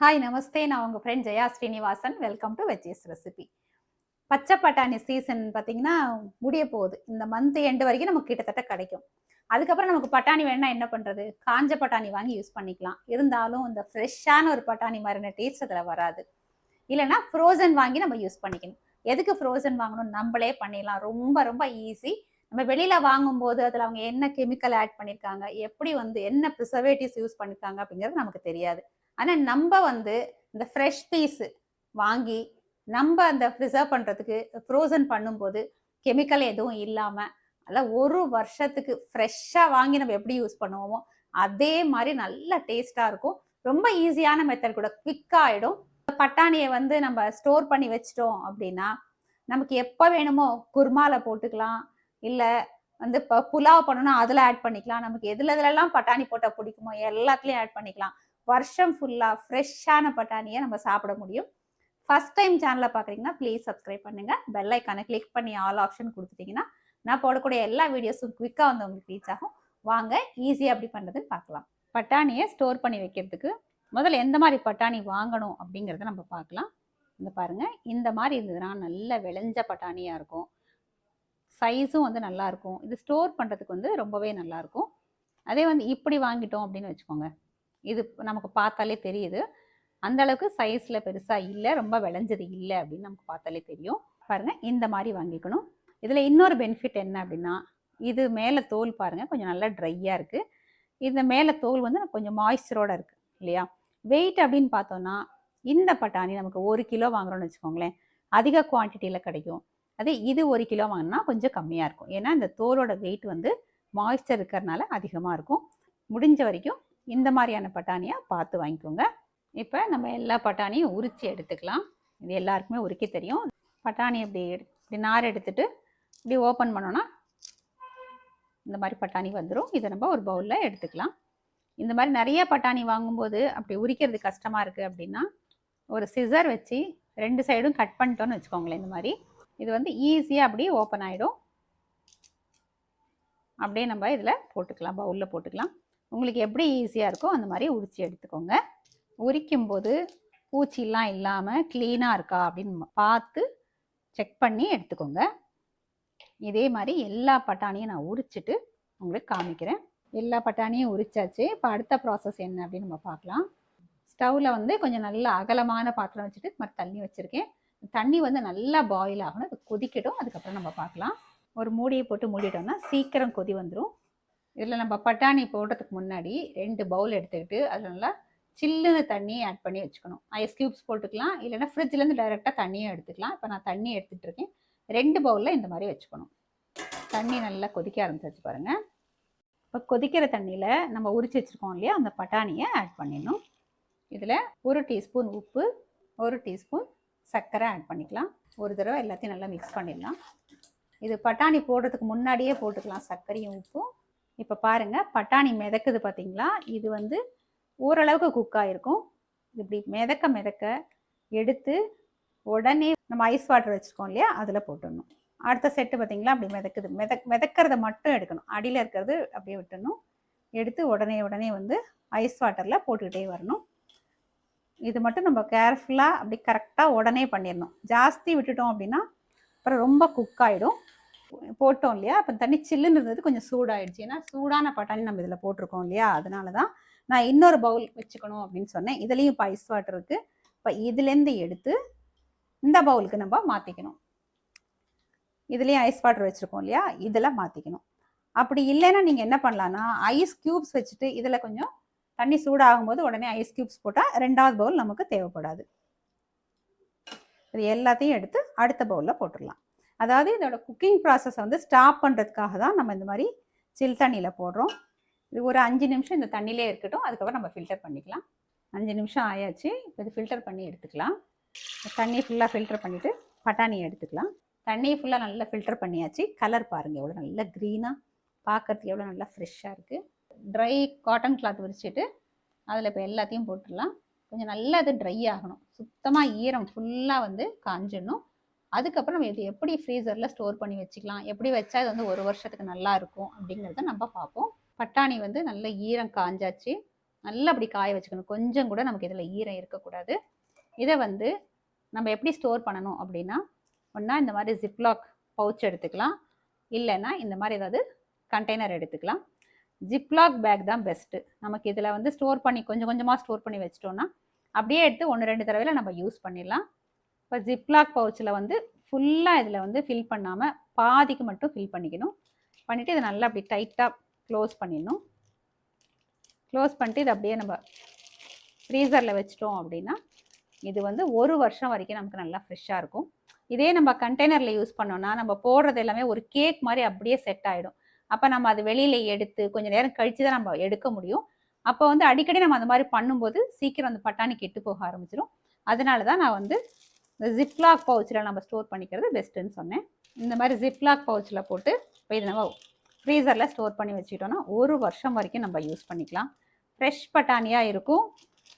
Hi நமஸ்தே. நான் உங்க friend Jaya Srinivasan. Welcome to veggies recipe. பச்சை பட்டாணி சீசன் பார்த்தீங்கன்னா முடிய போகுது. இந்த மந்த் எண்ட் வரைக்கும் நமக்கு கிட்டத்தட்ட கிடைக்கும். அதுக்கப்புறம் நமக்கு பட்டாணி வேணும்னா என்ன பண்றது? காஞ்ச பட்டாணி வாங்கி யூஸ் பண்ணிக்கலாம். இருந்தாலும் இந்த ஃப்ரெஷ்ஷான ஒரு பட்டாணி மாரின டேஸ்ட் அதில வராது. இல்லன்னா ஃப்ரோசன் வாங்கி நம்ம யூஸ் பண்ணிக்கணும். எதுக்கு ஃப்ரோசன் வாங்கணும்? நம்பளே பண்ணிடலாம். ரொம்ப ரொம்ப ஈஸி. நம்ம வெளியில வாங்கும்போது அதில அவங்க என்ன கெமிக்கல் ஆட் பண்ணியிருக்காங்க, எப்படி வந்து என்ன ப்ரிசர்வேட்டிவ்ஸ் யூஸ் பண்ணியிருக்காங்க அப்படிங்கிறது நமக்கு தெரியாது. ஆனா நம்ப வந்து இந்த ஃப்ரெஷ் பீஸ் வாங்கி நம்ப அந்த ப்ரிசர்வ் பண்றதுக்கு ஃப்ரோசன் பண்ணும்போது கெமிக்கல் எதுவும் இல்லாம நல்லா 1 வருஷத்துக்கு ஃப்ரெஷ்ஷா வாங்கி நம்ம எப்படி யூஸ் பண்ணுவோமோ, அதே மாரி நல்ல டேஸ்ட்டா இருக்கும். ரொம்ப ஈஸியான மெத்தட் கூட. குயிக்கா ஆயிடும். பட்டாணிய வந்து நம்ம ஸ்டோர் பண்ணி வச்சுட்டோம் அப்படின்னா, நமக்கு எப்ப வேணுமோ குருமால போட்டுக்கலாம். இல்ல வந்து புலாவ் பண்ணணும்னா அதுல ஆட் பண்ணிக்கலாம். நமக்கு எதுலலாம் பட்டாணி போட்டா பிடிக்குமோ எல்லாத்துலயும் ஆட் பண்ணிக்கலாம். வருஷம் ஃபுல்லா ஃப்ரெஷ்ஷான பட்டாணிய நம்ம சாப்பிட முடியும். ஃபர்ஸ்ட் டைம் சேனல பார்க்குறீங்கன்னா, ப்ளீஸ் சப்ஸ்கிரைப் பண்ணுங்க. பெல் ஐகான கிளிக் பண்ணி ஆல் ஆப்ஷன் குடுத்துட்டீங்கன்னா, நான் போடக்கூடிய எல்லா வீடியோஸும் குயிக்கா வந்து உங்களுக்கு ரீச் ஆகும். வாங்க ஈஸியா எப்படி பண்றதுன்னு பார்க்கலாம். பட்டாணிய ஸ்டோர் பண்ணி வைக்கிறதுக்கு முதல்ல எந்த மாரி பட்டாணி வாங்கணும் அப்படிங்கிறத நம்ம பார்க்கலாம். இங்க பாருங்க. இந்த மாரி இருந்ததுன்னா நல்ல விளைஞ்ச பட்டாணியா இருக்கும். சைஸும் வந்து நல்லாருக்கும். இது ஸ்டோர் பண்றதுக்கு வந்து ரொம்பவே நல்லாருக்கும். அதே வந்து இப்படி வாங்கிட்டோம் அப்படின்னு வச்சுக்கோங்க. இது நமக்கு பார்த்தாலே தெரியுது. அந்த அளவுக்கு சைஸ்ல பெருசா இல்ல. ரொம்ப விளைஞ்சது இல்ல அப்படின்னு நமக்கு பார்த்தாலே தெரியும். பாருங்க இந்த மாரி வாங்கிக்கணும். இதுல இன்னொரு பெனிஃபிட் என்ன அப்படின்னா, இது மேல தோல் பாருங்க கொஞ்சம் நல்லா ட்ரையா இருக்கு. இந்த மேல தோல் வந்து கொஞ்சம் மாய்ஸ்சரோட இருக்கு இல்லையா? வெயிட் அப்படின்னு பார்த்தோம்னா, இந்த பட்டாணி நமக்கு 1 கிலோ வாங்குறோம்னு வச்சுக்கோங்களேன். அதிக குவான்டிட்டில கிடைக்கும். அதே இது 1 கிலோ வாங்குனா கொஞ்சம் கம்மியா இருக்கும். ஏன்னா இந்த தோலோட வெயிட் வந்து மாய்ஸ்சர் இருக்கிறனால அதிகமா இருக்கும். முடிஞ்ச வரைக்கும் இந்த மாரியான பட்டாணியா பார்த்து வாங்கிக்கோங்க. இப்ப நம்ம எல்லா பட்டாணியும் உரிச்சு எடுத்துக்கலாம். இது எல்லாருக்குமே உரிக்க தெரியும். பட்டாணி இப்படி நார் எடுத்துட்டு இப்படி ஓப்பன் பண்ணோம்னா, இந்த மாரி பட்டாணி வந்துரும். இத நம்ம ஒரு பவுல்ல எடுத்துக்கலாம். இந்த மாரி நெறைய பட்டாணி வாங்கும்போது அப்படி உரிக்கிறது கஷ்டமா இருக்கு அப்படின்னா, ஒரு சிசர் வச்சு 2 சைடும் கட் பண்ணிட்டோம்னு வச்சுக்கோங்களேன் இந்த மாரி. இது வந்து ஈஸியா அப்படியே ஓப்பன் ஆயிடும். அப்படியே நம்ம இதில போட்டுக்கலாம். பவுல்ல போட்டுக்கலாம். உங்களுக்கு எப்படி ஈஸியா இருக்கோ அந்த மாரி உரிச்சு எடுத்துக்கோங்க. உரிக்கும்போது பூச்சிலாம் இல்லாம கிளீனா இருக்கா அப்படின்னு பார்த்து செக் பண்ணி எடுத்துக்கோங்க. இதே மாரி எல்லா பட்டாணியும் நான் உரிச்சுட்டு உங்களுக்கு காமிக்கிறேன். எல்லா பட்டாணியும் உரிச்சாச்சு. இப்ப அடுத்த ப்ராசஸ் என்ன அப்படின்னு நம்ம பார்க்கலாம். ஸ்டவ்ல வந்து கொஞ்சம் நல்ல அகலமான பாத்திரம் வச்சுட்டு இது மாரி தண்ணி வச்சிருக்கேன். தண்ணி வந்து நல்லா பாயில் ஆகணும். அது கொதிக்கட்டும். அதுக்கப்புறம் நம்ம பார்க்கலாம். ஒரு மூடிய போட்டு மூடிட்டோம்னா சீக்கிரம் கொதி வந்துரும். இதில் நம்ம பட்டாணி போடுறதுக்கு முன்னாடி 2 பவுல் எடுத்துக்கிட்டு அதில் நல்லா சில்லுன்னு தண்ணியை ஆட் பண்ணி வச்சுக்கணும். ஐஸ் க்யூப்ஸ் போட்டுக்கலாம். இல்லைன்னா ஃப்ரிட்ஜ்லேருந்து டைரெக்டாக தண்ணியும் எடுத்துக்கலாம். இப்போ நான் தண்ணி எடுத்துகிட்டு இருக்கேன். 2 பவுலில் இந்த மாதிரி வச்சுக்கணும். தண்ணி நல்லா கொதிக்க ஆரம்பிச்சாச்சு பாருங்கள். இப்போ கொதிக்கிற தண்ணியில் நம்ம உரிச்சு வச்சுருக்கோம் இல்லையா, அந்த பட்டாணியை ஆட் பண்ணிடணும். இதில் 1 டீஸ்பூன் உப்பு, 1 டீஸ்பூன் சர்க்கரை ஆட் பண்ணிக்கலாம். ஒரு தடவை எல்லாத்தையும் நல்லா மிக்ஸ் பண்ணிடலாம். இது பட்டாணி போடுறதுக்கு முன்னாடியே போட்டுக்கலாம் சர்க்கரையும் உப்பும். இப்போ பாருங்கள் பட்டாணி மிதக்குது பார்த்தீங்களா? இது வந்து ஓரளவுக்கு குக் ஆகிருக்கும். இப்படி மிதக்க மிதக்க எடுத்து உடனே நம்ம ஐஸ் வாட்டர் வச்சுருக்கோம் இல்லையா, அதில் போட்டுடணும். அடுத்த செட்டு பார்த்தீங்களா அப்படி மிதக்குது. மிதக்கிறத மட்டும் எடுக்கணும். அடியில் இருக்கிறது அப்படியே விட்டுடணும். எடுத்து உடனே வந்து ஐஸ் வாட்டரில் போட்டுக்கிட்டே வரணும். இது மட்டும் நம்ம கேர்ஃபுல்லாக அப்படி கரெக்டாக உடனே பண்ணிடணும். ஜாஸ்தி விட்டுட்டோம் அப்படின்னா அப்புறம் ரொம்ப குக் ஆகிடும். போட்டோம் இல்லையா, இப்போ தண்ணி சில்லுன்னு இருந்தது கொஞ்சம் சூடாயிடுச்சு. ஏன்னா சூடான பட்டாணி நம்ம இதில் போட்டிருக்கோம் இல்லையா, அதனால தான் நான் இன்னொரு பவுல் வச்சுக்கணும் அப்படின்னு சொன்னேன். இதுலேயும் இப்போ ஐஸ் வாட்டர் இருக்குது. இப்போ இதுலேருந்து எடுத்து இந்த பவுலுக்கு நம்ம மாற்றிக்கணும். இதுலேயும் ஐஸ் வாட்டர் வச்சுருக்கோம் இல்லையா, இதில் மாற்றிக்கணும். அப்படி இல்லைன்னா நீங்கள் என்ன பண்ணலான்னா ஐஸ் க்யூப்ஸ் வச்சுட்டு இதில் கொஞ்சம் தண்ணி சூடாகும்போது உடனே ஐஸ் க்யூப்ஸ் போட்டால் 2வது பவுல் நமக்கு தேவைப்படாது. இது எல்லாத்தையும் எடுத்து அடுத்த பவுலில் போட்டுடலாம். அதாவது இதோட குக்கிங் ப்ராசஸை வந்து ஸ்டாப் பண்ணுறதுக்காக தான் நம்ம இந்த மாதிரி சில் தண்ணியில் போடுறோம். இது ஒரு 5 நிமிஷம் இந்த தண்ணியிலே இருக்கட்டும். அதுக்கப்புறம் நம்ம ஃபில்டர் பண்ணிக்கலாம். 5 நிமிஷம் ஆயாச்சு. இப்போ இது ஃபில்டர் பண்ணி எடுத்துக்கலாம். தண்ணி ஃபுல்லாக ஃபில்டர் பண்ணிவிட்டு பட்டாணியை எடுத்துக்கலாம். தண்ணியை ஃபுல்லாக நல்லா ஃபில்டர் பண்ணியாச்சு. கலர் பாருங்கள் எவ்வளோ நல்லா க்ரீனாக, பார்க்குறதுக்கு எவ்வளோ நல்லா ஃப்ரெஷ்ஷாக இருக்குது. ட்ரை காட்டன் கிளாத் விரிச்சிட்டு அதில் இப்போ எல்லாத்தையும் போட்டுடலாம். கொஞ்சம் நல்லா அது ட்ரை ஆகணும். சுத்தமாக ஈரம் ஃபுல்லாக வந்து காஞ்சிடணும். அதுக்கப்புறம் நம்ம இது எப்படி ஃப்ரீசரில் ஸ்டோர் பண்ணி வச்சுக்கலாம், எப்படி வச்சா இது வந்து 1 வருஷத்துக்கு நல்லா இருக்கும் அப்படிங்கிறத நம்ம பார்ப்போம். பட்டாணி வந்து நல்ல ஈரம் காஞ்சாச்சு. நல்லா அப்படி காய வச்சுக்கணும். கொஞ்சம் கூட நமக்கு இதில் ஈரம் இருக்கக்கூடாது. இதை வந்து நம்ம எப்படி ஸ்டோர் பண்ணணும் அப்படின்னா, ஒன்றா இந்த மாதிரி ஜிப்லாக் பவுச் எடுத்துக்கலாம், இல்லைன்னா இந்த மாதிரி ஏதாவது கண்டெய்னர் எடுத்துக்கலாம். ஜிப்லாக் பேக் தான் பெஸ்ட்டு. நமக்கு இதில் வந்து ஸ்டோர் பண்ணி கொஞ்சம் கொஞ்சமாக ஸ்டோர் பண்ணி வச்சிட்டோன்னா அப்படியே எடுத்து 1-2 தடவையில் நம்ம யூஸ் பண்ணிடலாம். இப்போ ஜிப்லாக் பவுச்சில் வந்து ஃபுல்லாக இதில் வந்து ஃபில் பண்ணாமல் பாதிக்கு மட்டும் ஃபில் பண்ணிக்கணும். பண்ணிவிட்டு இதை நல்லா அப்படி டைட்டாக க்ளோஸ் பண்ணிடணும். க்ளோஸ் பண்ணிட்டு இதை அப்படியே நம்ம ஃப்ரீசரில் வச்சிட்டோம் அப்படின்னா இது வந்து 1 வருஷம் வரைக்கும் நமக்கு நல்லா ஃப்ரெஷ்ஷாக இருக்கும். இதே நம்ம கண்டெய்னரில் யூஸ் பண்ணோன்னா நம்ம போடுறது எல்லாமே ஒரு கேக் மாதிரி அப்படியே செட் ஆகிடும். அப்போ நம்ம அது வெளியில் எடுத்து கொஞ்சம் நேரம் கழித்து தான் நம்ம எடுக்க முடியும். அப்போ வந்து அடிக்கடி நம்ம அந்த மாதிரி பண்ணும்போது சீக்கிரம் அந்த பட்டாணி கெட்டு போக ஆரம்பிச்சிடும். அதனால தான் நான் வந்து இந்த ஜிப்லாக் பவுச்சில் நம்ம ஸ்டோர் பண்ணிக்கிறது பெஸ்ட்டுன்னு சொன்னேன். இந்த மாதிரி ஜிப்லாக் பவுச்சில் போட்டு இப்போ இது நம்ம ஃப்ரீசரில் ஸ்டோர் பண்ணி வச்சுக்கிட்டோன்னா 1 வருஷம் வரைக்கும் நம்ம யூஸ் பண்ணிக்கலாம். ஃப்ரெஷ் பட்டாணியாக இருக்கும்.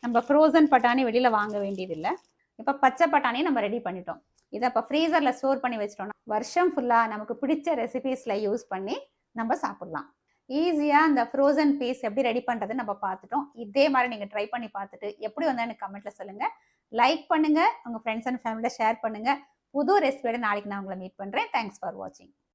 நம்ம ஃப்ரோசன் பட்டாணி வெளியில் வாங்க வேண்டியதில்லை. இப்போ பச்சை பட்டாணியை நம்ம ரெடி பண்ணிட்டோம். இதை இப்போ ஃப்ரீசரில் ஸ்டோர் பண்ணி வச்சிட்டோம்னா வருஷம் ஃபுல்லாக நமக்கு பிடிச்ச ரெசிபீஸில் யூஸ் பண்ணி நம்ம சாப்பிட்லாம். ஈஸியாக அந்த ஃப்ரோசன் பீஸ் எப்படி ரெடி பண்ணுறதுன்னு நம்ம பார்த்துட்டோம். இதே மாதிரி நீங்கள் ட்ரை பண்ணி பார்த்துட்டு எப்படி வந்தால் எனக்கு கமெண்ட்டில் சொல்லுங்கள். லைக் பண்ணுங்கள், உங்கள் ஃப்ரெண்ட்ஸ் அண்ட் ஃபேமிலியில் ஷேர் பண்ணுங்கள். புது ரெசிபியோட நாளைக்கு நான் உங்களை மீட் பண்ணுறேன். தேங்க்ஸ் ஃபார் வாட்சிங்.